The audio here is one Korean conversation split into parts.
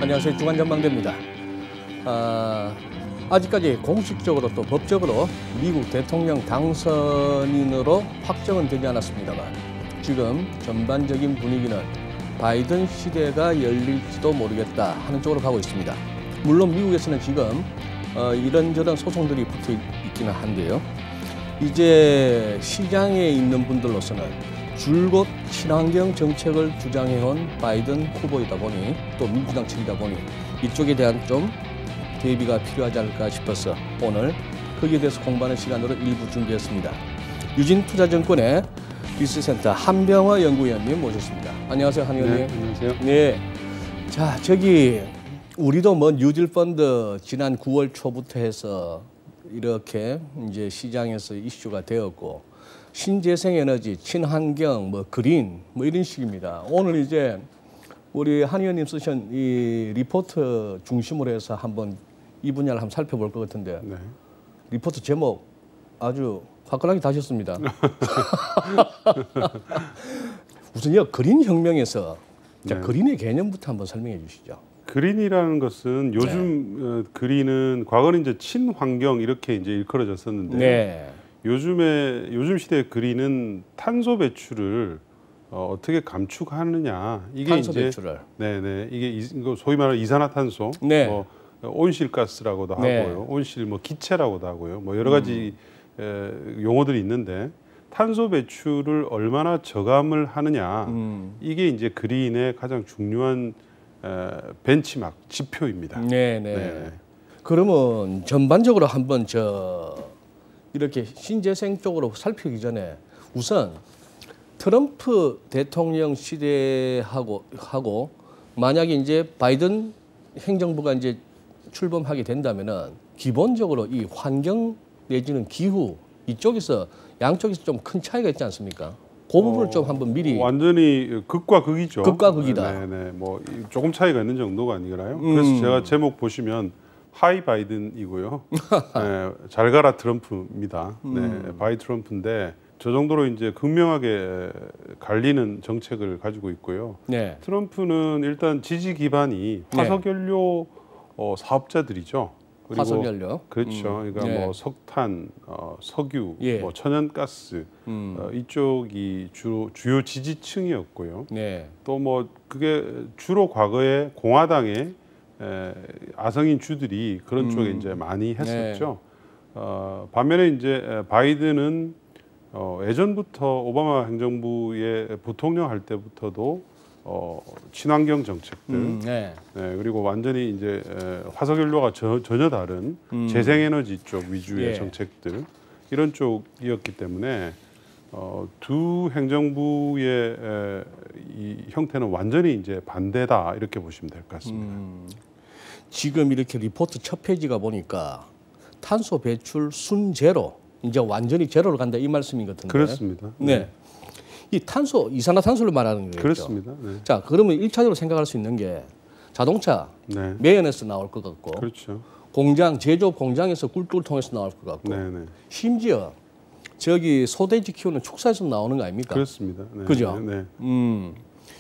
안녕하세요. 주간전망대입니다. 아직까지 공식적으로 또 법적으로 미국 대통령 당선인으로 확정은 되지 않았습니다만 지금 전반적인 분위기는 바이든 시대가 열릴지도 모르겠다 하는 쪽으로 가고 있습니다. 물론 미국에서는 지금 이런저런 소송들이 붙어 있기는 한데요. 이제 시장에 있는 분들로서는 줄곧 친환경 정책을 주장해온 바이든 후보이다 보니 또 민주당 측이다 보니 이쪽에 대한 좀 대비가 필요하지 않을까 싶어서 오늘 거기에 대해서 공부하는 시간으로 일부 준비했습니다. 유진투자증권의 리스센터 한병화 연구위원님 모셨습니다. 안녕하세요, 한 의원님. 네, 안녕하세요. 네. 자, 우리도 뭐 뉴딜 펀드 지난 9월 초부터 해서 이렇게 이제 시장에서 이슈가 되었고 신재생에너지, 친환경, 뭐 그린 뭐 이런 식입니다. 오늘 이제 우리 한 의원님 쓰신 이 리포트 중심으로 해서 한번 이 분야를 한번 살펴볼 것 같은데 네. 리포트 제목 아주 화끈하게 다셨습니다. 우선요 그린 혁명에서 자, 그린의 개념부터 한번 설명해 주시죠. 그린이라는 것은 요즘 그린은 과거는 이제 친환경 이렇게 이제 일컬어졌었는데 네. 요즘 시대의 그린은 탄소 배출을 어떻게 감축하느냐 이게 탄소 이제 배출을 네네 이게 소위 말하는 이산화탄소 네. 뭐 온실가스라고도 네. 하고요 온실 뭐 기체라고도 하고요 뭐 여러 가지 용어들이 있는데 탄소 배출을 얼마나 저감을 하느냐 이게 이제 그린의 가장 중요한 벤치마크 지표입니다. 네네. 네. 그러면 전반적으로 한번 이렇게 신재생 쪽으로 살피기 전에 우선 트럼프 대통령 시대하고 만약에 이제 바이든 행정부가 이제 출범하게 된다면은 기본적으로 이 환경 내지는 기후 이쪽에서 양쪽에서 좀 큰 차이가 있지 않습니까? 그 부분을 좀 한번 미리 완전히 극과 극이죠. 극과 극이다. 네네 뭐 조금 차이가 있는 정도가 아니라요. 그래서 제가 제목 보시면 하이 바이든이고요. 네, 잘 가라 트럼프입니다. 네, 바이 트럼프인데 저 정도로 이제 극명하게 갈리는 정책을 가지고 있고요. 네. 트럼프는 일단 지지 기반이 화석연료 사업자들이죠. 그리고 화석연료. 그렇죠. 그러니까 네. 뭐 석탄, 석유, 예. 뭐 천연가스 이쪽이 주요 지지층이었고요. 네. 또 뭐 그게 주로 과거에 공화당의 아성인 주들이 그런 쪽에 이제 많이 했었죠. 반면에 이제 바이든은 예전부터 오바마 행정부의 부통령 할 때부터도 친환경 정책들, 네. 네, 그리고 완전히 이제 화석연료가 전혀 다른 재생에너지 쪽 위주의 예. 정책들 이런 쪽이었기 때문에 두 행정부의 이 형태는 완전히 이제 반대다 이렇게 보시면 될 것 같습니다. 지금 이렇게 리포트 첫 페이지가 보니까 탄소 배출 순제로 이제 완전히 제로로 간다 이 말씀인 것 같은데. 그렇습니다. 네. 이 이산화탄소를 말하는 거겠죠. 그렇습니다. 네. 자, 그러면 1차적으로 생각할 수 있는 게 자동차 네. 매연에서 나올 것 같고 그렇죠. 제조업 공장에서 꿀꿀 통해서 나올 것 같고 네, 네. 심지어 소돼지 키우는 축사에서 나오는 거 아닙니까? 그렇습니다. 네, 그죠? 네.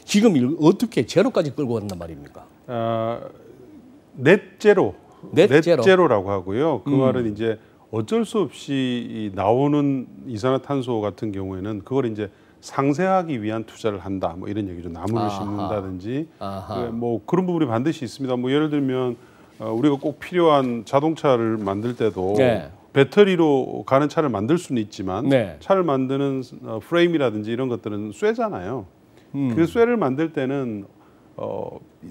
지금 어떻게 제로까지 끌고 간단 말입니까? 넷제로. 넷제로. 넷제로라고 하고요. 그 말은 이제 어쩔 수 없이 나오는 이산화탄소 같은 경우에는 그걸 이제 상쇄하기 위한 투자를 한다. 뭐 이런 얘기죠. 나무를 심는다든지 뭐 그런 부분이 반드시 있습니다. 뭐 예를 들면 우리가 꼭 필요한 자동차를 만들 때도 네. 배터리로 가는 차를 만들 수는 있지만 네. 차를 만드는 프레임이라든지 이런 것들은 쇠잖아요. 그 쇠를 만들 때는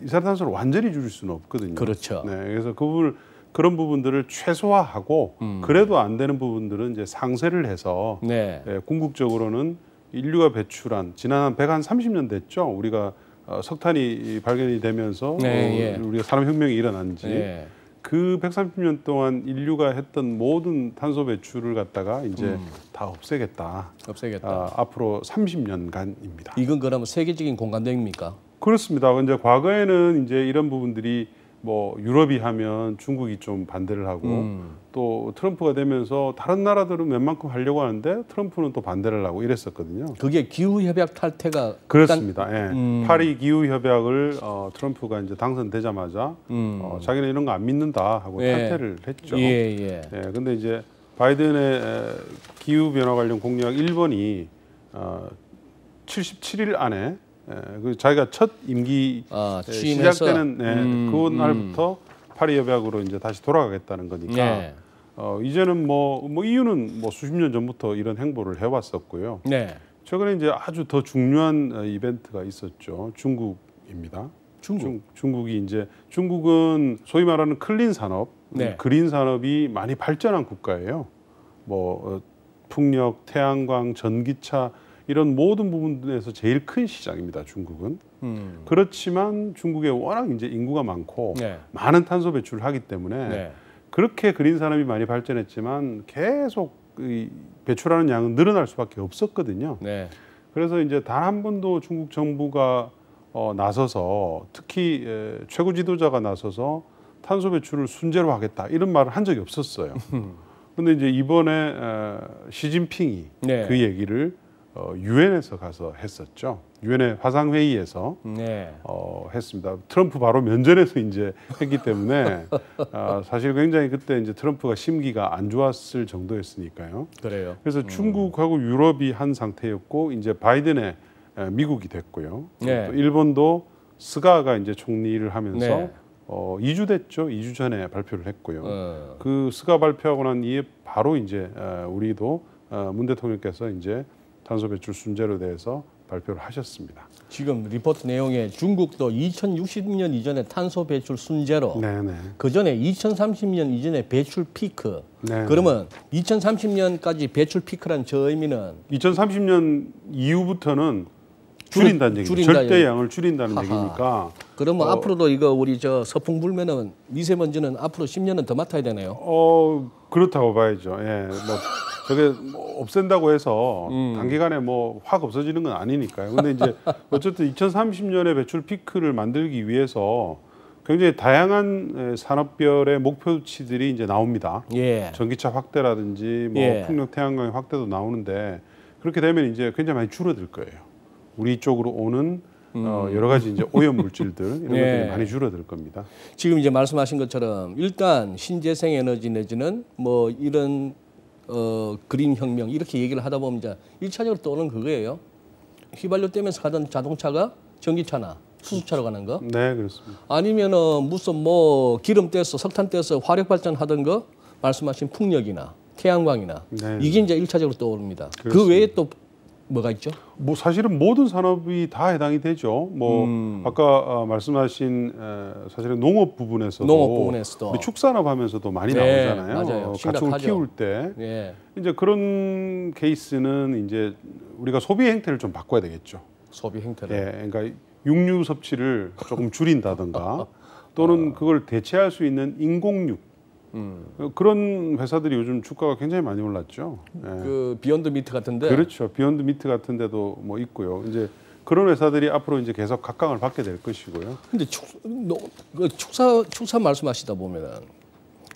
이산화탄소를 완전히 줄일 수는 없거든요. 그렇죠. 네, 그래서 그런 부분들을 최소화하고 그래도 안 되는 부분들은 이제 상쇄를 해서 네. 궁극적으로는 인류가 배출한 지난 한 130년 됐죠. 우리가 석탄이 발견이 되면서 네, 예. 우리가 산업혁명이 일어난 지 네. 그 130년 동안 인류가 했던 모든 탄소 배출을 갖다가 이제 다 없애겠다. 앞으로 30년간입니다. 이건 그러면 세계적인 공감대입니까? 그렇습니다. 이제 과거에는 이제 이런 부분들이 뭐 유럽이 하면 중국이 좀 반대를 하고 또 트럼프가 되면서 다른 나라들은 웬만큼 하려고 하는데 트럼프는 또 반대를 하고 이랬었거든요. 그게 기후협약 탈퇴가 그렇습니다. 예. 파리 기후협약을 트럼프가 이제 당선되자마자 자기는 이런 거 안 믿는다 하고 탈퇴를 했죠. 예. 근데 이제 바이든의 기후 변화 관련 공약 1번이 77일 안에 그 자기가 첫 임기 시작되는 그 날부터 파리 협약으로 이제 다시 돌아가겠다는 거니까 이제는 뭐 이유는 뭐 수십 년 전부터 이런 행보를 해왔었고요. 최근에 이제 아주 더 중요한 이벤트가 있었죠. 중국입니다. 중국이 이제 중국은 소위 말하는 클린 산업, 그린 산업이 많이 발전한 국가예요. 뭐 풍력, 태양광, 전기차 이런 모든 부분에서 제일 큰 시장입니다. 중국은. 그렇지만 중국에 워낙 이제 인구가 많고 많은 탄소 배출을 하기 때문에 그렇게 그린 산업이 많이 발전했지만 계속 이 배출하는 양은 늘어날 수밖에 없었거든요. 그래서 이제 단 한 번도 중국 정부가 나서서 특히 최고 지도자가 나서서 탄소 배출을 순제로 하겠다 이런 말을 한 적이 없었어요. 그런데 이제 이번에 시진핑이 그 얘기를 유엔에서 가서 했었죠. 유엔의 화상회의에서 했습니다. 트럼프 바로 면전에서 이제 했기 때문에 사실 굉장히 그때 이제 트럼프가 심기가 안 좋았을 정도였으니까요. 그래서 중국하고 유럽이 한 상태였고 이제 바이든의 미국이 됐고요. 또 일본도 스가가 이제 총리를 하면서 2주 됐죠. 2주 전에 발표를 했고요. 그 스가 발표하고 난 이에 바로 이제 우리도 문 대통령께서 이제 탄소 배출 순제로 대해서 발표를 하셨습니다. 지금 리포트 내용에 중국도 2060년 이전에 탄소 배출 순제로, 그 전에 2030년 이전에 배출 피크. 그러면 2030년까지 배출 피크란 저 의미는 2030년 이후부터는 줄인다는 얘기죠. 절대 양을 줄인다는 얘기니까. 그러면 앞으로도 이거 우리 저 서풍 불면은 미세먼지는 앞으로 10년은 더 맡아야 되네요. 그렇다고 봐야죠. 예, 뭐 저게 뭐 없앤다고 해서 단기간에 뭐 확 없어지는 건 아니니까요. 근데 이제 어쨌든 2030년에 배출 피크를 만들기 위해서 굉장히 다양한 산업별의 목표치들이 이제 나옵니다. 전기차 확대라든지 뭐 풍력 태양광의 확대도 나오는데 그렇게 되면 이제 굉장히 많이 줄어들 거예요. 우리 쪽으로 오는 여러 가지 이제 오염 물질들 이런 것들이 많이 줄어들 겁니다. 지금 이제 말씀하신 것처럼 일단 신재생 에너지 내지는 뭐 이런 그린 혁명 이렇게 얘기를 하다 보면 이제 1차적으로 떠오르는 그거예요. 휘발유 떼면서 가던 자동차가 전기차나 수소차로 가는 거. 그렇습니다. 아니면은 무슨 뭐 기름 떼서 석탄 떼서 화력 발전하던 거 말씀하신 풍력이나 태양광이나 이게 이제 1차적으로 떠오릅니다. 그렇습니다. 그 외에 또 뭐가 있죠? 뭐 사실은 모든 산업이 다 해당이 되죠. 뭐 아까 말씀하신 사실은 농업 부분에서도 우리 축산업 하면서도 많이 나오잖아요. 가축을 키울 때 이제 그런 케이스는 이제 우리가 소비 행태를 좀 바꿔야 되겠죠. 소비 행태를. 그러니까 육류 섭취를 조금 줄인다든가 또는 그걸 대체할 수 있는 인공육. 그런 회사들이 요즘 주가가 굉장히 많이 올랐죠. 그 비욘드 미트 같은데. 그렇죠. 비욘드 미트 같은 데도 뭐 있고요. 이제 그런 회사들이 앞으로 이제 계속 각광을 받게 될 것이고요. 근데 축사 말씀하시다 보면은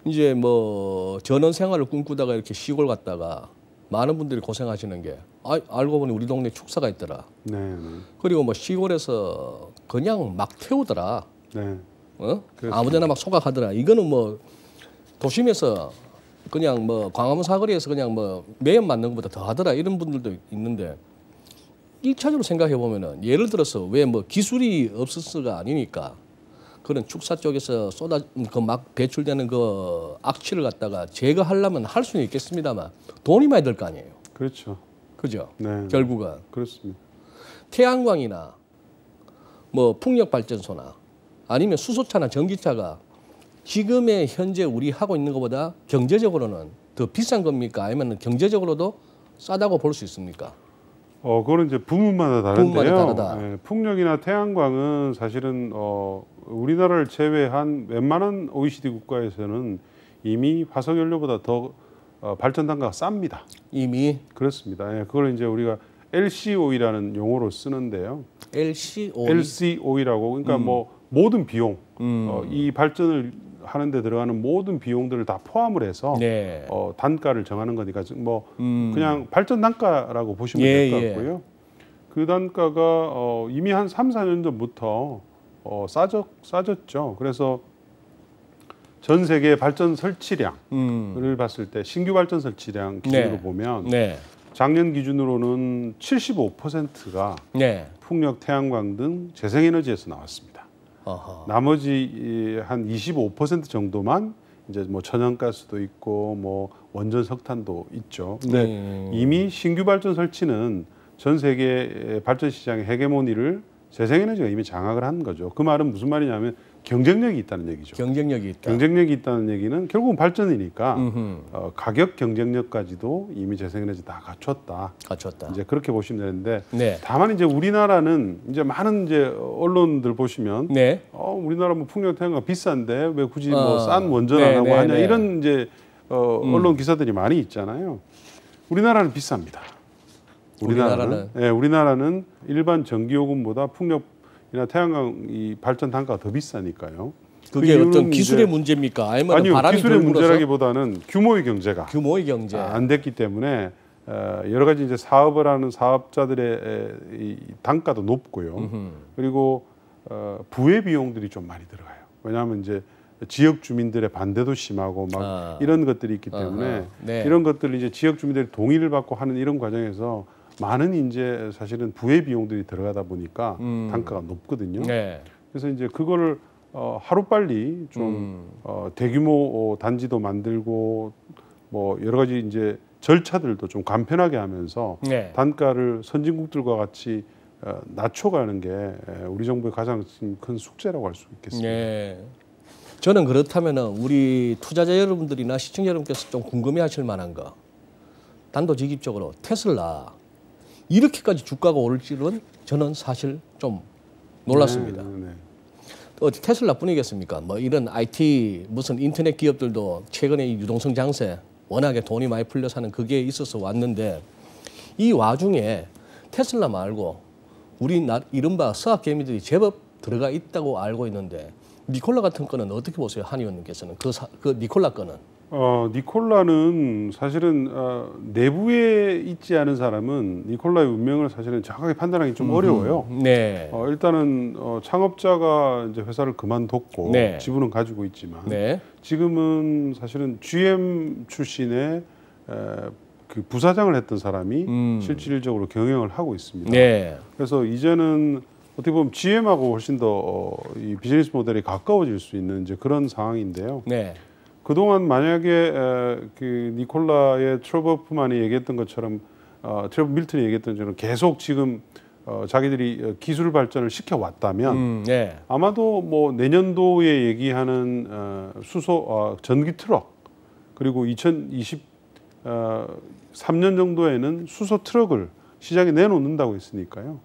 이제 뭐 전원 생활을 꿈꾸다가 이렇게 시골 갔다가 많은 분들이 고생하시는 게 알고 보니 우리 동네 축사가 있더라. 그리고 뭐 시골에서 그냥 막 태우더라. 아무데나 막 소각하더라. 이거는 뭐 도심에서 그냥 뭐 광화문 사거리에서 그냥 뭐 매연 맞는 것보다 더 하더라 이런 분들도 있는데 1차적으로 생각해 보면은 예를 들어서 왜 뭐 기술이 없었어가 아니니까 그런 축사 쪽에서 그 막 배출되는 그 악취를 갖다가 제거하려면 할 수는 있겠습니다만 돈이 많이 들 거 아니에요. 그렇죠. 그죠? 결국은. 그렇습니다. 태양광이나 뭐 풍력 발전소나 아니면 수소차나 전기차가 지금의 현재 우리 하고 있는 것보다 경제적으로는 더 비싼 겁니까? 아니면 경제적으로도 싸다고 볼 수 있습니까? 그거는 이제 부문마다 다른데요. 풍력이나 태양광은 사실은 우리나라를 제외한 웬만한 OECD 국가에서는 이미 화석연료보다 더 발전 단가가 쌉니다. 이미? 그렇습니다. 그걸 이제 우리가 LCOE라는 용어로 쓰는데요. LCOE? LCOE라고 그러니까 뭐 모든 비용, 이 발전을 하는데 들어가는 모든 비용들을 다 포함을 해서 네. 단가를 정하는 거니까 뭐 그냥 발전 단가라고 보시면 될 것 같고요. 그 단가가 이미 한 3, 4년 전부터 싸졌죠. 그래서 전 세계 발전 설치량을 봤을 때 신규 발전 설치량 기준으로 보면 작년 기준으로는 75%가 풍력, 태양광 등 재생에너지에서 나왔습니다. 나머지 한 25% 정도만 이제 뭐 천연가스도 있고 뭐 원전 석탄도 있죠. 근데 이미 신규 발전 설치는 전 세계 발전 시장의 헤게모니를 재생에너지가 이미 장악을 한 거죠. 그 말은 무슨 말이냐면 경쟁력이 있다는 얘기죠. 경쟁력이 있다. 경쟁력이 있다는 얘기는 결국은 발전이니까 가격 경쟁력까지도 이미 재생에너지 다 갖췄다. 이제 그렇게 보시면 되는데 다만 이제 우리나라는 이제 많은 이제 언론들 보시면 우리나라 뭐 풍력 태양광 비싼데 왜 굳이 뭐 싼 원전 안 하고 하냐 이런 이제 언론 기사들이 많이 있잖아요. 우리나라는 비쌉니다. 우리나라는 일반 전기요금보다 풍력이나 태양광 이 발전 단가가 더 비싸니까요. 그게 어떤 기술의 문제입니까? 아니요, 기술의 문제라기보다는 규모의 경제가 안 됐기 때문에 여러 가지 이제 사업을 하는 사업자들의 이 단가도 높고요. 그리고 부의 비용들이 좀 많이 들어가요. 왜냐하면 이제 지역 주민들의 반대도 심하고 막 이런 것들이 있기 때문에 이런 것들을 이제 지역 주민들이 동의를 받고 하는 이런 과정에서 많은 이제 사실은 부의 비용들이 들어가다 보니까 단가가 높거든요. 그래서 이제 그거를 하루빨리 좀 대규모 단지도 만들고 뭐 여러 가지 이제 절차들도 좀 간편하게 하면서 단가를 선진국들과 같이 낮춰가는 게 우리 정부의 가장 큰 숙제라고 할 수 있겠습니다. 저는 그렇다면은 우리 투자자 여러분들이나 시청자 여러분께서 좀 궁금해하실 만한 거, 단도직입적으로 테슬라 이렇게까지 주가가 오를 줄은 저는 사실 좀 놀랐습니다. 테슬라뿐이겠습니까? 뭐 이런 IT 무슨 인터넷 기업들도 최근에 이 유동성 장세 워낙에 돈이 많이 풀려서 하는 그게 있어서 왔는데 이 와중에 테슬라 말고 우리 이른바 서학 개미들이 제법 들어가 있다고 알고 있는데 니콜라 같은 건은 어떻게 보세요? 한 의원님께서는 그 니콜라 건은? 니콜라는 사실은 내부에 있지 않은 사람은 니콜라의 운명을 사실은 정확하게 판단하기 좀 어려워요. 일단은 창업자가 이제 회사를 그만뒀고 지분은 가지고 있지만 지금은 사실은 GM 출신의 그 부사장을 했던 사람이 실질적으로 경영을 하고 있습니다. 그래서 이제는 어떻게 보면 GM하고 훨씬 더 이 비즈니스 모델이 가까워질 수 있는 이제 그런 상황인데요. 그동안 만약에 그 니콜라의 트러버 후만이 얘기했던 것처럼 트러버 밀턴이 얘기했던 것처럼 계속 지금 자기들이 기술 발전을 시켜왔다면 아마도 뭐 내년도에 얘기하는 전기 트럭 그리고 2023년 정도에는 수소 트럭을 시장에 내놓는다고 했으니까요.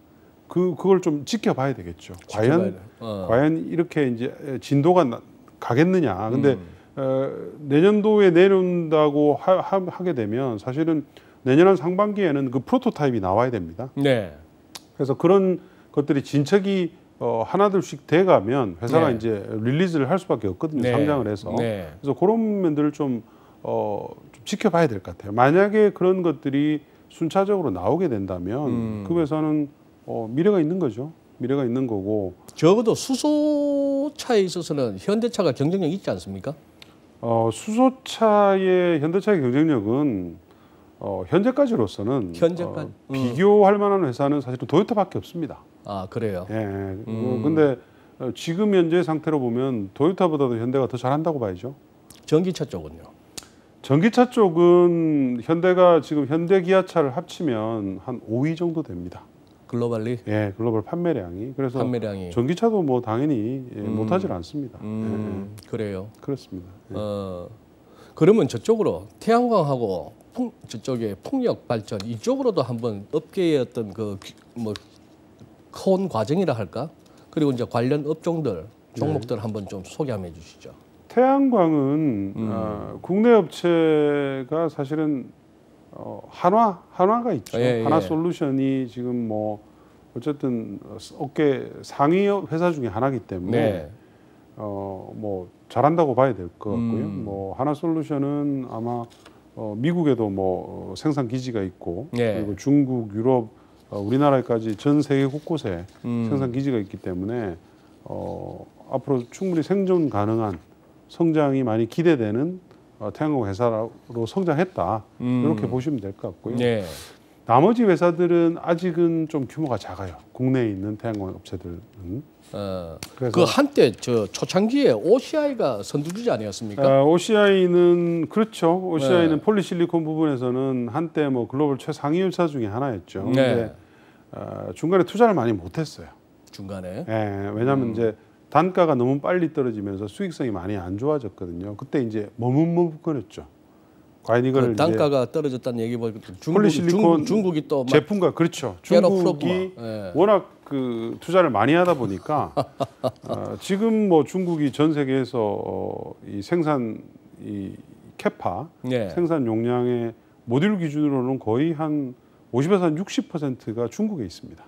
그걸 좀 지켜봐야 되겠죠. 과연 이렇게 이제 진도가 가겠느냐. 근데 내년도에 내놓는다고 하게 되면 사실은 내년 한 상반기에는 그 프로토타입이 나와야 됩니다. 그래서 그런 것들이 진척이 하나둘씩 돼가면 회사가 이제 릴리즈를 할 수밖에 없거든요. 상장을 해서. 그래서 그런 면들을 좀 지켜봐야 될 것 같아요. 만약에 그런 것들이 순차적으로 나오게 된다면 그 회사는 미래가 있는 거죠. 미래가 있는 거고. 적어도 수소차에 있어서는 현대차가 경쟁력이 있지 않습니까? 수소차의 현대차의 경쟁력은 현재까지로서는 비교할 만한 회사는 사실은 도요타밖에 없습니다. 그래요? 근데 지금 현재 상태로 보면 도요타보다도 현대가 더 잘한다고 봐야죠. 전기차 쪽은요? 전기차 쪽은 현대가 지금 현대 기아차를 합치면 한 5위 정도 됩니다. 글로벌리? 글로벌 판매량이. 그래서 전기차도 뭐 당연히 못하질 않습니다. 그래요? 그렇습니다. 그러면 저쪽으로 태양광하고 저쪽에 풍력 발전 이쪽으로도 한번 업계의 어떤 큰 과정이라 할까? 그리고 이제 관련 업종들 종목들 한번 좀 소개 한번 해주시죠. 태양광은 국내 업체가 사실은 한화가 있죠. 한화 솔루션이 지금 뭐 어쨌든 업계 상위 회사 중에 하나이기 때문에 네. 뭐 잘한다고 봐야 될 것 같고요. 뭐 하나솔루션은 아마 미국에도 뭐 생산 기지가 있고 네. 그리고 중국, 유럽, 우리나라까지 전 세계 곳곳에 생산 기지가 있기 때문에 앞으로 충분히 생존 가능한 성장이 많이 기대되는 태양광 회사로 성장했다 이렇게 보시면 될 것 같고요. 네. 나머지 회사들은 아직은 좀 규모가 작아요. 국내에 있는 태양광 업체들은. 그 한때 저 초창기에 OCI가 선두주자 아니었습니까? OCI는 그렇죠. OCI는 폴리실리콘 부분에서는 한때 뭐 글로벌 최상위 회사 중에 하나였죠. 근데 중간에 투자를 많이 못했어요. 중간에. 왜냐하면 이제 단가가 너무 빨리 떨어지면서 수익성이 많이 안 좋아졌거든요. 그때 이제 머뭇머뭇거렸죠. 과연 이걸 그 단가가 떨어졌다는 얘기 보니까 폴리실리콘 중국이 또 제품과 그렇죠. 중국이 워낙 그 투자를 많이 하다 보니까 지금 뭐 중국이 전 세계에서 이 생산 이 캐파 생산 용량의 모듈 기준으로는 거의 한 50에서 한 60%가 중국에 있습니다.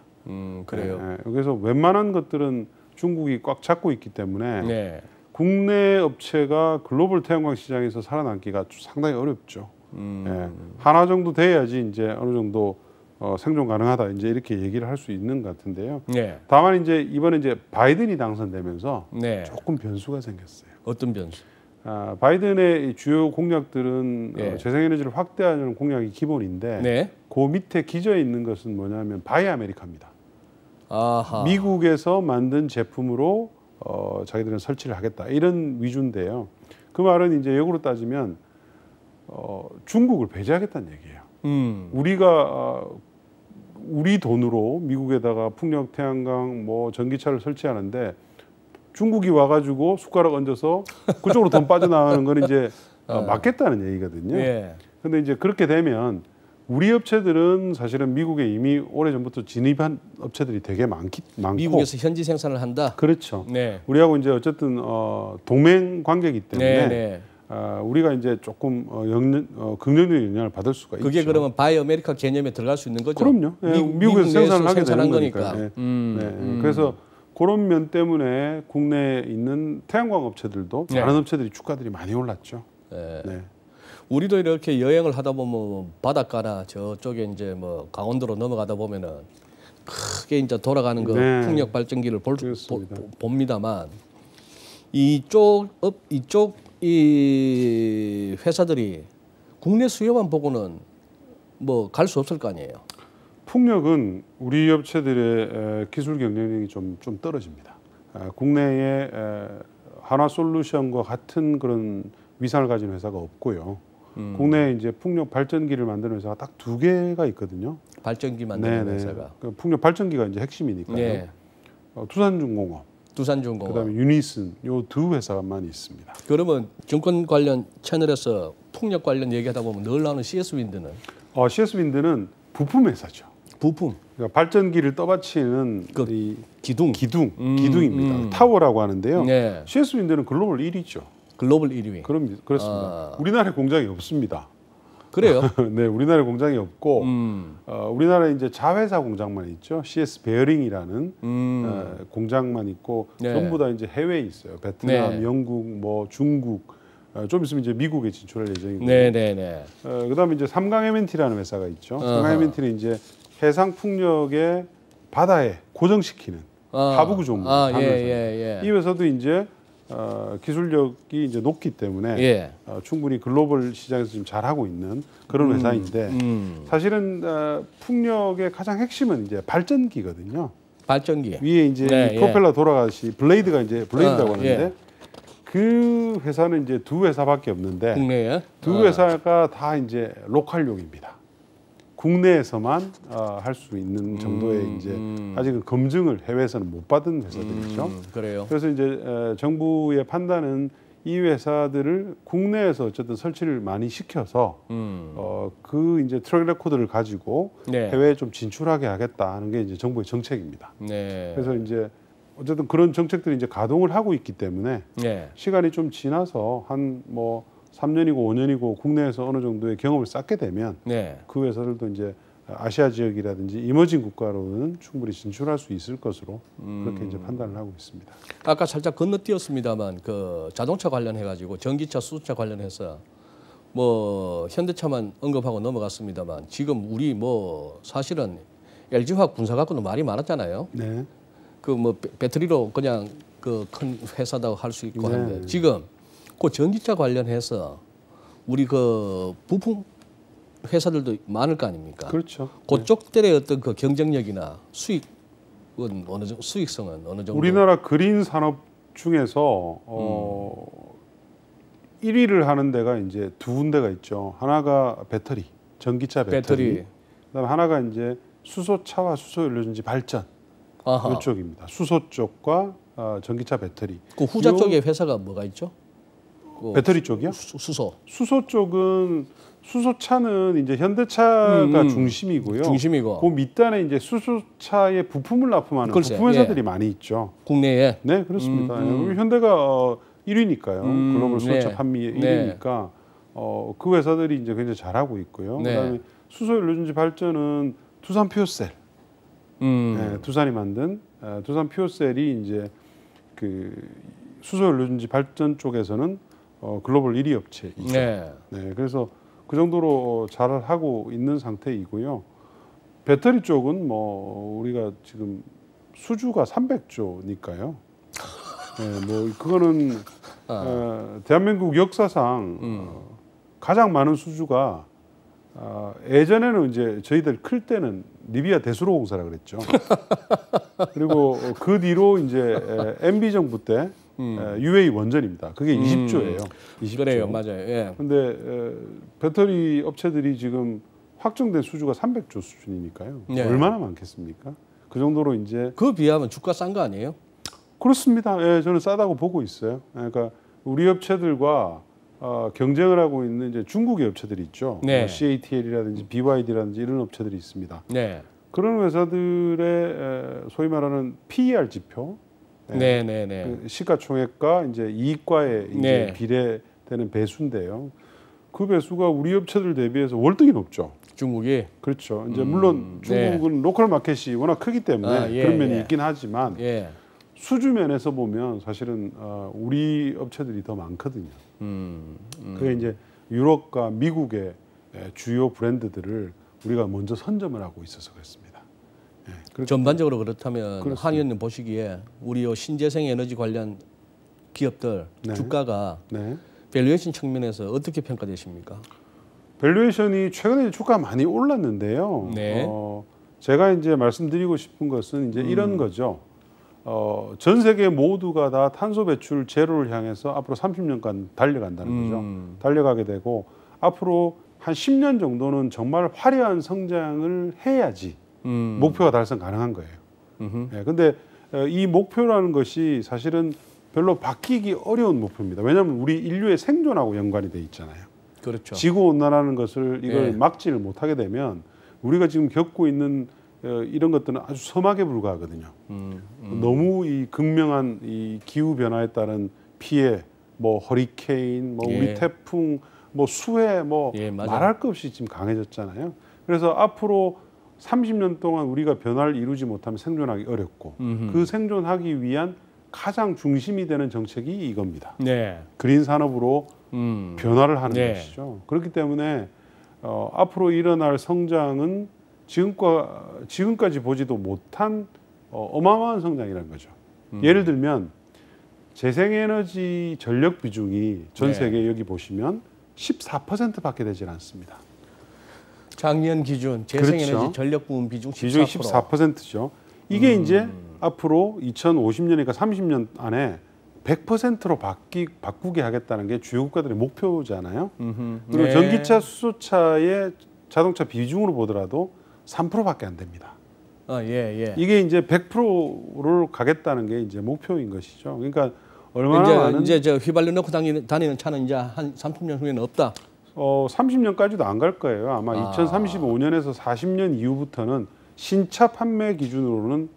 그래요. 그래서 웬만한 것들은 중국이 꽉 잡고 있기 때문에 국내 업체가 글로벌 태양광 시장에서 살아남기가 상당히 어렵죠. 하나 정도 돼야지 이제 어느 정도 생존 가능하다 이제 이렇게 얘기를 할 수 있는 것 같은데요. 다만 이제 이번에 이제 바이든이 당선되면서 조금 변수가 생겼어요. 어떤 변수? 바이든의 주요 공약들은 재생에너지를 확대하는 공약이 기본인데 그 밑에 기저에 있는 것은 뭐냐면 바이 아메리카입니다. 아하. 미국에서 만든 제품으로 자기들은 설치를 하겠다 이런 위주인데요. 그 말은 이제 역으로 따지면 중국을 배제하겠다는 얘기예요. 우리가 우리 돈으로 미국에다가 풍력, 태양광, 뭐 전기차를 설치하는데 중국이 와가지고 숟가락 얹어서 그쪽으로 돈 빠져나가는 건 이제 막겠다는 얘기거든요. 근데 이제 그렇게 되면 우리 업체들은 사실은 미국에 이미 오래전부터 진입한 업체들이 되게 많고 미국에서 현지 생산을 한다. 그렇죠. 우리하고 이제 어쨌든 동맹 관계이기 때문에 우리가 이제 조금 긍정적인 영향을 받을 수가 있죠. 그게 그러면 바이 아메리카 개념에 들어갈 수 있는 거죠? 그럼요. 미국에서 생산을 하게 되는 거니까. 그래서 그런 면 때문에 국내에 있는 태양광 업체들도 다른 업체들이 주가들이 많이 올랐죠. 우리도 이렇게 여행을 하다 보면 바닷가나 저쪽에 이제 뭐 강원도로 넘어가다 보면은 크게 이제 돌아가는 그 풍력 발전기를 봅니다만 이쪽 이 회사들이 국내 수요만 보고는 뭐 갈 수 없을 거 아니에요. 풍력은 우리 업체들의 기술 경쟁력이 좀 떨어집니다. 국내에 하나솔루션과 같은 그런 위상을 가진 회사가 없고요. 국내에 이제 풍력 발전기를 만드는 회사가 딱 2개가 있거든요. 발전기 만드는 회사가. 풍력 발전기가 이제 핵심이니까요. 두산중공업, 그다음에 유니슨 요 2 회사만 있습니다. 그러면 증권 관련 채널에서 풍력 관련 얘기하다 보면 늘 나오는 CS윈드는? CS윈드는 부품 회사죠. 부품. 그러니까 발전기를 떠받치는 그 기둥입니다. 타워라고 하는데요. CS윈드는 글로벌 1위죠. 글로벌 1위. 그렇습니다. 우리나라에 공장이 없습니다. 그래요? 네, 우리나라에 공장이 없고 우리나라에 이제 자회사 공장만 있죠. CS 베어링이라는 공장만 있고 전부 다 이제 해외에 있어요. 베트남, 영국, 뭐 중국, 좀 있으면 이제 미국에 진출할 예정이고요. 그다음에 이제 삼강 M&T라는 회사가 있죠. 삼강 M&T는 이제 해상 풍력의 바다에 고정시키는 하부 구조물 하는 회사. 이 회사도 이제 기술력이 이제 높기 때문에 충분히 글로벌 시장에서 지금 잘하고 있는 그런 회사인데 사실은 풍력의 가장 핵심은 이제 발전기거든요. 발전기 위에 이제 프로펠러 돌아가시 블레이드가 이제 블레이드라고 하는데 그 회사는 이제 2 회사밖에 없는데 국내에 2 회사가 다 이제 로컬용입니다. 국내에서만 할 수 있는 정도의 이제 아직은 검증을 해외에서는 못 받은 회사들이죠. 그래요. 그래서 이제 정부의 판단은 이 회사들을 국내에서 어쨌든 설치를 많이 시켜서 그 이제 트랙 레코드를 가지고 해외에 좀 진출하게 하겠다는 게 이제 정부의 정책입니다. 그래서 이제 어쨌든 그런 정책들이 이제 가동을 하고 있기 때문에 시간이 좀 지나서 한 뭐 3년이고 5년이고 국내에서 어느 정도의 경험을 쌓게 되면 그 회사들도 이제 아시아 지역이라든지 이머징 국가로는 충분히 진출할 수 있을 것으로 그렇게 이제 판단을 하고 있습니다. 아까 살짝 건너뛰었습니다만 그 자동차 관련해 가지고 전기차, 수소차 관련해서 뭐 현대차만 언급하고 넘어갔습니다만 지금 우리 뭐 사실은 LG화학 분사 갖고도 말이 많았잖아요. 네. 그 뭐 배터리로 그냥 그 큰 회사다고 할 수 있고 네. 한데 지금 그 전기차 관련해서 우리 그 부품 회사들도 많을 거 아닙니까? 그렇죠. 그쪽들의 어떤 그 경쟁력이나 수익은 어느 정도, 수익성은 어느 정도? 우리나라 그린 산업 중에서 1위를 하는 데가 이제 두 군데가 있죠. 하나가 배터리, 전기차 배터리. 그다음에 하나가 이제 수소차와 수소연료전지 발전 아하. 이쪽입니다. 수소 쪽과 전기차 배터리. 그 후자 쪽에 회사가 뭐가 있죠? 그 배터리 쪽이요? 수소. 수소 쪽은 수소차는 이제 현대차가 중심이고요. 중심이고. 그 밑단에 이제 수소차의 부품을 납품하는 글쎄, 부품 회사들이 예. 많이 있죠. 국내에. 네, 그렇습니다. 우리 현대가 1위니까요. 글로벌 수소차 네. 판매 네. 1위니까 그 회사들이 이제 굉장히 잘하고 있고요. 네. 그다음에 수소연료전지 발전은 두산 퓨어셀. 네, 두산이 만든 두산 퓨어셀이 이제 그 수소연료전지 발전 쪽에서는 글로벌 1위 업체이죠. 네. 네, 그래서 그 정도로 잘 하고 있는 상태이고요. 배터리 쪽은 뭐 우리가 지금 수주가 300조니까요. 네, 뭐 그거는 대한민국 역사상 가장 많은 수주가 예전에는 이제 저희들 클 때는 리비아 대수로 공사라 그랬죠. 그리고 그 뒤로 이제 MB 정부 때 UAE 원전입니다. 그게 20조예요. 20조. 그래요, 맞아요. 예. 근데 배터리 업체들이 지금 확정된 수주가 300조 수준이니까요. 네. 얼마나 많겠습니까? 그 정도로 이제 그 비하면 주가 싼 거 아니에요? 그렇습니다. 예, 저는 싸다고 보고 있어요. 그러니까 우리 업체들과 경쟁을 하고 있는 이제 중국의 업체들이 있죠. 네. 뭐 CATL이라든지 BYD라든지 이런 업체들이 있습니다. 네. 그런 회사들의 소위 말하는 PER 지표, 네, 네, 네. 그 시가총액과 이제 이익과의 이제 네. 비례되는 배수인데요. 그 배수가 우리 업체들 대비해서 월등히 높죠. 중국이. 그렇죠. 이제 물론 중국은 로컬 마켓이 워낙 크기 때문에 예, 그런 면이 예. 있긴 하지만 예. 수주 면에서 보면 사실은 우리 업체들이 더 많거든요. 그게 이제 유럽과 미국의 주요 브랜드들을 우리가 먼저 선점을 하고 있어서 그렇습니다. 예, 전반적으로 그렇다면 그렇습니다. 한 의원님 보시기에 우리 요 신재생 에너지 관련 기업들 네. 주가가 네. 밸류에이션 측면에서 어떻게 평가되십니까? 밸류에이션이 최근에 주가가 많이 올랐는데요. 네. 제가 이제 말씀드리고 싶은 것은 이제 이런 거죠. 전 세계 모두가 다 탄소 배출 제로를 향해서 앞으로 30년간 달려간다는 거죠. 달려가게 되고 앞으로 한 10년 정도는 정말 화려한 성장을 해야지 목표가 달성 가능한 거예요. 예, 근데 이 목표라는 것이 사실은 별로 바뀌기 어려운 목표입니다. 왜냐하면 우리 인류의 생존하고 연관이 돼 있잖아요. 그렇죠. 지구 온난화라는 것을 이걸 예. 막지를 못하게 되면 우리가 지금 겪고 있는 이런 것들은 아주 섬하게 불과하거든요. 너무 이 극명한 이 기후 변화에 따른 피해, 뭐 허리케인, 뭐 예. 우리 태풍, 뭐 수해, 뭐 예, 맞아요. 말할 것 없이 지금 강해졌잖아요. 그래서 앞으로 30년 동안 우리가 변화를 이루지 못하면 생존하기 어렵고 그 생존하기 위한 가장 중심이 되는 정책이 이겁니다. 네. 그린 산업으로 변화를 하는 네. 것이죠. 그렇기 때문에 앞으로 일어날 성장은 지금까지 보지도 못한 어마어마한 성장이라는 거죠. 예를 들면 재생에너지 전력 비중이 전 네. 세계 여기 보시면 14%밖에 되질 않습니다. 작년 기준 재생에너지 그렇죠. 전력 부분 비중 14%. 비중이 14%죠. 이게 이제 앞으로 2050년이니까 30년 안에 100%로 바꾸게 하겠다는 게 주요 국가들의 목표잖아요. 그리고 네. 전기차, 수소차의 자동차 비중으로 보더라도 3%밖에 안 됩니다. 예. 이게 이제 100%를 가겠다는 게 이제 목표인 것이죠. 그러니까 얼마나 많은 이제 저 휘발유 넣고 다니는 차는 이제 한 30년 후에는 없다. 30년까지도 안 갈 거예요. 아마 2035년에서 40년 이후부터는 신차 판매 기준으로는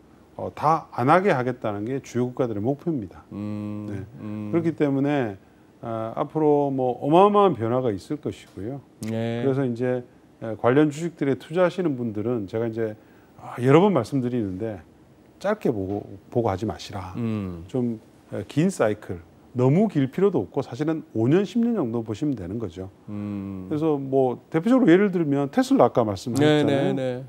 다 안 하게 하겠다는 게 주요 국가들의 목표입니다. 네. 그렇기 때문에 앞으로 뭐 어마어마한 변화가 있을 것이고요. 네. 그래서 이제 관련 주식들에 투자하시는 분들은 제가 이제 여러 번 말씀드리는데 짧게 보고 하지 마시라. 좀 긴 사이클, 너무 길 필요도 없고 사실은 5년, 10년 정도 보시면 되는 거죠. 그래서 뭐 대표적으로 예를 들면 테슬라 아까 말씀하셨잖아요.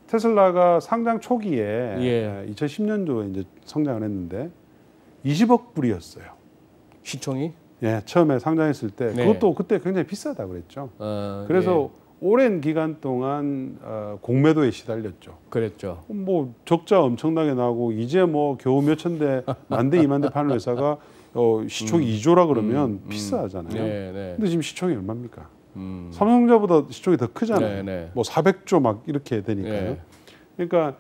테슬라가 상장 초기에 2010년도에 이제 성장을 했는데 20억 불이었어요. 시총이? 예, 처음에 상장했을 때 그것도 그때 굉장히 비싸다 그랬죠. 그래서 오랜 기간 동안 공매도에 시달렸죠. 그랬죠. 뭐 적자 엄청나게 나고 이제 뭐 겨우 몇천 대, 만 대, 2만 대 파는 회사가 시총이 2조라 그러면 비싸잖아요. 근데 지금 시총이 얼마입니까? 삼성전자보다 시총이 더 크잖아요. 뭐 400조 막 이렇게 되니까요. 그러니까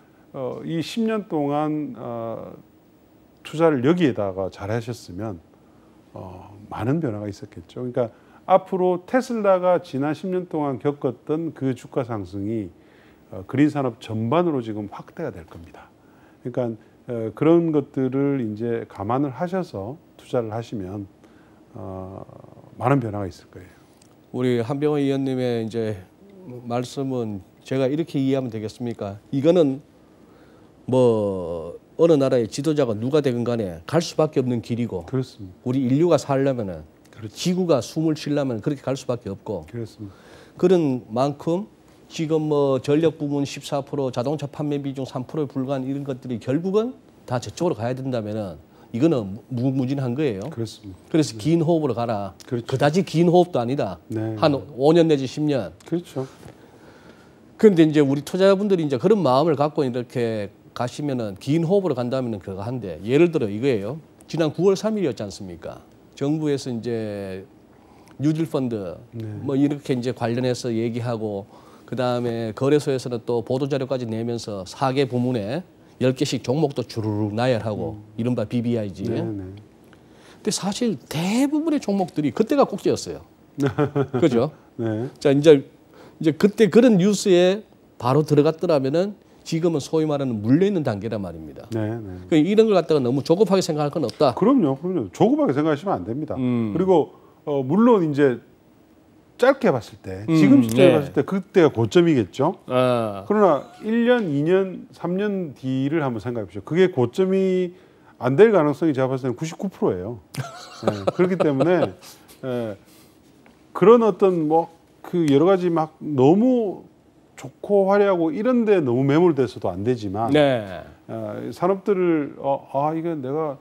이 10년 동안 투자를 여기에다가 잘 하셨으면 많은 변화가 있었겠죠. 그러니까 앞으로 테슬라가 지난 10년 동안 겪었던 그 주가 상승이 그린 산업 전반으로 지금 확대가 될 겁니다. 그러니까 그런 것들을 이제 감안을 하셔서 투자를 하시면 많은 변화가 있을 거예요. 우리 한병호 의원님의 이제 말씀은 제가 이렇게 이해하면 되겠습니까? 이거는 뭐 어느 나라의 지도자가 누가 되건 간에 갈 수밖에 없는 길이고, 그렇습니다. 우리 인류가 살려면은, 그렇죠. 지구가 숨을 쉬려면 그렇게 갈 수밖에 없고, 그렇습니다. 그런 만큼 지금 뭐 전력 부문 14%, 자동차 판매 비중 3%에 불과한 이런 것들이 결국은 다 저쪽으로 가야 된다면은 이거는 무궁무진한 거예요. 그렇습니다. 그래서 긴 호흡으로 가라. 그렇죠. 그다지 긴 호흡도 아니다. 한 5년 내지 10년. 그렇죠. 그런데 이제 우리 투자자분들이 이제 그런 마음을 갖고 이렇게 가시면은 긴 호흡으로 간다면은 그거 한데, 예를 들어 이거예요. 지난 9월 3일이었지 않습니까? 정부에서 이제 뉴딜 펀드 뭐 이렇게 이제 관련해서 얘기하고, 그 다음에 거래소에서는 또 보도 자료까지 내면서 4개 부문에 10개씩 종목도 주르륵 나열하고 이른바 BBIG. 근데 사실 대부분의 종목들이 그때가 꼭지였어요. 그죠? 자, 이제 그때 그런 뉴스에 바로 들어갔더라면은 지금은 소위 말하는 물려있는 단계란 말입니다. 그러니까 이런 걸 갖다가 너무 조급하게 생각할 건 없다. 그럼요. 조급하게 생각하시면 안 됩니다. 그리고 물론 이제 짧게 봤을 때, 지금 시점에 봤을 때 그때가 고점이겠죠. 그러나 1년, 2년, 3년 뒤를 한번 생각해 보십시오. 그게 고점이 안 될 가능성이 제가 봤을 때는 99%예요. 그렇기 때문에 그런 어떤 뭐 그 여러 가지 막 너무 좋고 화려하고 이런 데 너무 매몰돼서도 안 되지만 산업들을 이거 내가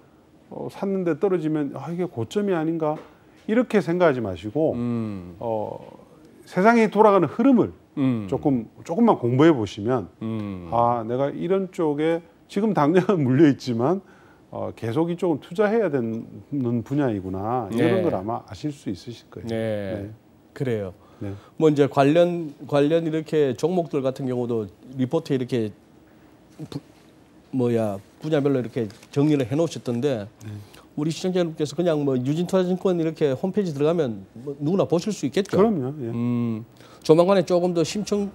샀는데 떨어지면 이게 고점이 아닌가 이렇게 생각하지 마시고 세상이 돌아가는 흐름을 조금만 공부해 보시면 내가 이런 쪽에 지금 당장은 물려 있지만 계속 이쪽은 투자해야 되는 분야이구나 이런 걸 아마 아실 수 있으실 거예요. 그래요. 뭐 이제 관련 이렇게 종목들 같은 경우도 리포트에 이렇게 분야별로 이렇게 정리를 해놓으셨던데 우리 시청자 여러분께서 그냥 뭐 유진투자증권 이렇게 홈페이지 들어가면 뭐 누구나 보실 수 있겠죠. 그럼요. 조만간에 조금 더 심층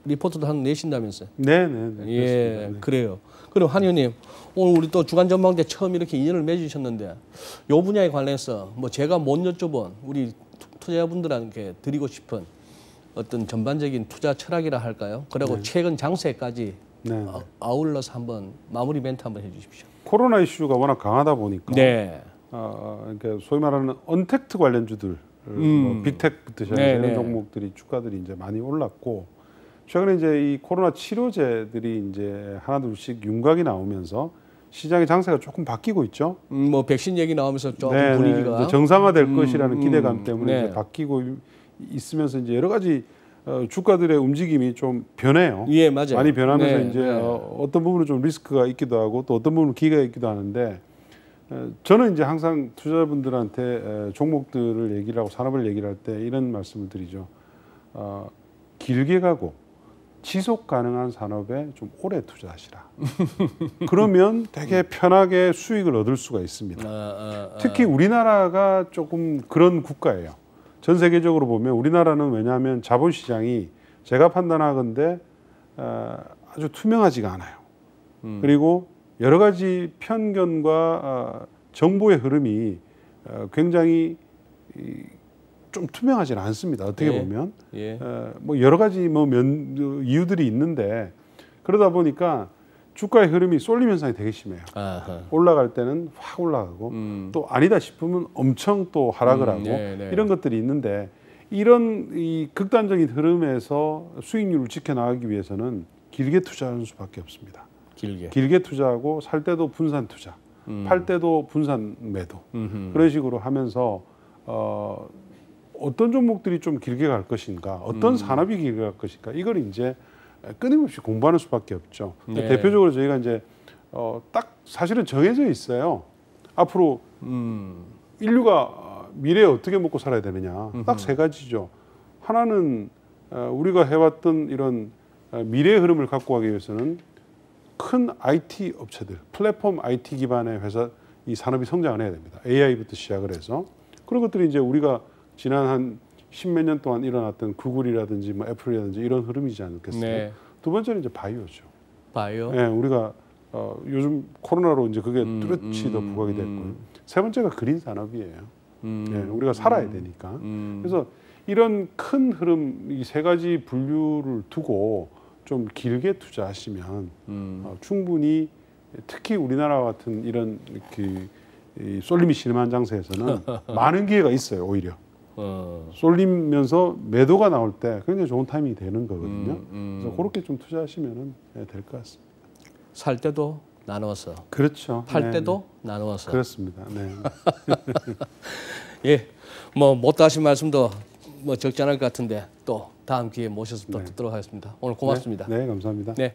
리포트도 한 내신다면서요. 네. 그래요. 그럼 한 의원님, 오늘 우리 또 주간 전망대 처음 이렇게 인연을 맺으셨는데 이 분야에 관해서 뭐 제가 못 여쭤본 우리 투자자분들한테 드리고 싶은 어떤 전반적인 투자 철학이라 할까요? 그리고 최근 장세까지 아울러서 한번 마무리 멘트 한번 해주십시오. 코로나 이슈가 워낙 강하다 보니까 그러니까 소위 말하는 언택트 관련주들, 뭐 빅텍부터 시작해서 이런 종목들이 주가들이 이제 많이 올랐고 최근에 이제 이 코로나 치료제들이 이제 하나둘씩 윤곽이 나오면서 시장의 장세가 조금 바뀌고 있죠. 뭐 백신 얘기 나오면서 조금 분위기가 정상화될 것이라는 기대감 때문에 이제 바뀌고 있으면서 이제 여러 가지 주가들의 움직임이 좀 변해요. 맞아요. 많이 변하면서 이제 어떤 부분은 좀 리스크가 있기도 하고 또 어떤 부분은 기회가 있기도 하는데 저는 이제 항상 투자자분들한테 종목들을 얘기를 하고 산업을 얘기를 할 때 이런 말씀을 드리죠. 길게 가고 지속 가능한 산업에 좀 오래 투자하시라. 그러면 되게 편하게 수익을 얻을 수가 있습니다. 특히 우리나라가 조금 그런 국가예요. 전 세계적으로 보면 우리나라는 왜냐하면 자본시장이 제가 판단하건대 아주 투명하지가 않아요. 그리고 여러 가지 편견과 정보의 흐름이 굉장히 좀 투명하지는 않습니다. 어떻게 예. 보면 예. 뭐 여러 가지 뭐 이유들이 있는데 그러다 보니까 주가의 흐름이 쏠림 현상이 되게 심해요. 아하. 올라갈 때는 확 올라가고 또 아니다 싶으면 엄청 또 하락을 하고 네, 네. 이런 것들이 있는데 이런 이 극단적인 흐름에서 수익률을 지켜나가기 위해서는 길게 투자하는 수밖에 없습니다. 길게 투자하고 살 때도 분산 투자, 팔 때도 분산 매도 그런 식으로 하면서 어떤 종목들이 좀 길게 갈 것인가, 어떤 산업이 길게 갈 것인가 이걸 이제 끊임없이 공부하는 수밖에 없죠. 네. 대표적으로 저희가 이제 딱 사실은 정해져 있어요. 앞으로 인류가 미래에 어떻게 먹고 살아야 되느냐 딱 세 가지죠. 하나는 우리가 해왔던 이런 미래의 흐름을 갖고 가기 위해서는 큰 IT 업체들, 플랫폼 IT 기반의 회사, 이 산업이 성장을 해야 됩니다. AI부터 시작을 해서 그런 것들이 이제 우리가 지난 한 십몇 년 동안 일어났던 구글이라든지 뭐 애플이라든지 이런 흐름이지 않겠어요? 네. 두 번째는 이제 바이오죠. 바이오? 네, 우리가 요즘 코로나로 이제 그게 뚜렷이 더 부각이 됐고 세 번째가 그린 산업이에요. 네, 우리가 살아야 되니까. 그래서 이런 큰 흐름 이 세 가지 분류를 두고 좀 길게 투자하시면 충분히 특히 우리나라 같은 이런 이 쏠림이 심한 장세에서는 많은 기회가 있어요. 오히려 쏠리면서 매도가 나올 때 굉장히 좋은 타이밍이 되는 거거든요. 그래서 그렇게 좀 투자하시면 될 것 같습니다. 살 때도 나눠서, 그렇죠. 팔 때도 나눠서. 그렇습니다. 네. 예, 뭐 못다 하신 말씀도 뭐 적지 않을 것 같은데 또 다음 기회에 모셔서 또 듣도록 하겠습니다. 오늘 고맙습니다. 네, 감사합니다. 네.